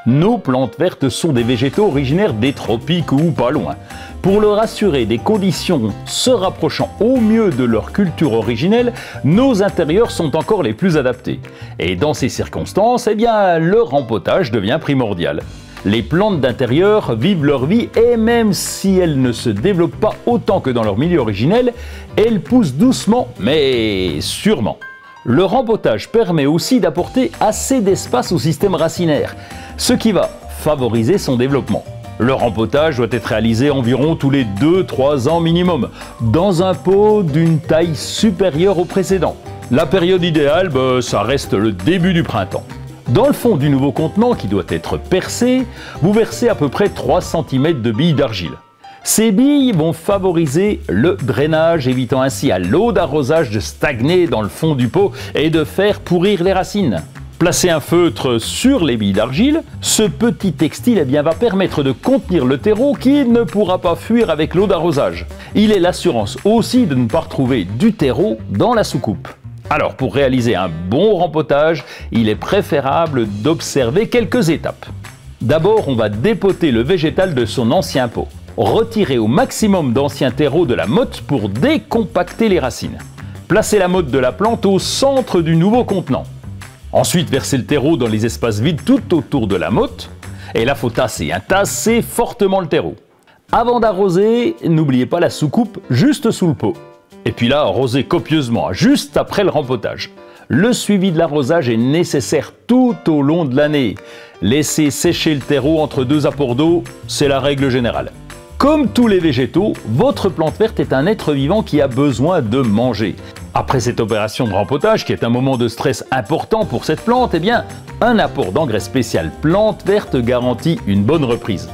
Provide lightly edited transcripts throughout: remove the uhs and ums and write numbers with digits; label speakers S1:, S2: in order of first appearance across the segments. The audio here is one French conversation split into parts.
S1: Nos plantes vertes sont des végétaux originaires des tropiques ou pas loin. Pour leur assurer des conditions se rapprochant au mieux de leur culture originelle, nos intérieurs sont encore les plus adaptés. Et dans ces circonstances, le rempotage devient primordial. Les plantes d'intérieur vivent leur vie et même si elles ne se développent pas autant que dans leur milieu originel, elles poussent doucement mais sûrement. Le rempotage permet aussi d'apporter assez d'espace au système racinaire, ce qui va favoriser son développement. Le rempotage doit être réalisé environ tous les 2-3 ans minimum, dans un pot d'une taille supérieure au précédent. La période idéale, ça reste le début du printemps. Dans le fond du nouveau contenant qui doit être percé, vous versez à peu près 3 cm de billes d'argile. Ces billes vont favoriser le drainage, évitant ainsi à l'eau d'arrosage de stagner dans le fond du pot et de faire pourrir les racines. Placez un feutre sur les billes d'argile, ce petit textile va permettre de contenir le terreau qui ne pourra pas fuir avec l'eau d'arrosage. Il est l'assurance aussi de ne pas retrouver du terreau dans la soucoupe. Alors pour réaliser un bon rempotage, il est préférable d'observer quelques étapes. D'abord, on va dépoter le végétal de son ancien pot. Retirez au maximum d'anciens terreaux de la motte pour décompacter les racines. Placez la motte de la plante au centre du nouveau contenant. Ensuite, versez le terreau dans les espaces vides tout autour de la motte. Et là, il faut tasser fortement le terreau. Avant d'arroser, n'oubliez pas la soucoupe juste sous le pot. Et puis là, arrosez copieusement, juste après le rempotage. Le suivi de l'arrosage est nécessaire tout au long de l'année. Laissez sécher le terreau entre 2 apports d'eau, c'est la règle générale. Comme tous les végétaux, votre plante verte est un être vivant qui a besoin de manger. Après cette opération de rempotage, qui est un moment de stress important pour cette plante, un apport d'engrais spécial plante verte garantit une bonne reprise.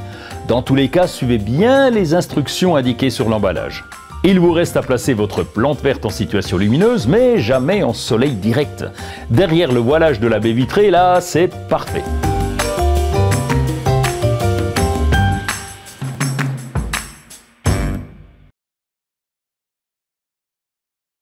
S1: Dans tous les cas, suivez bien les instructions indiquées sur l'emballage. Il vous reste à placer votre plante verte en situation lumineuse, mais jamais en soleil direct. Derrière le voilage de la baie vitrée, là, c'est parfait.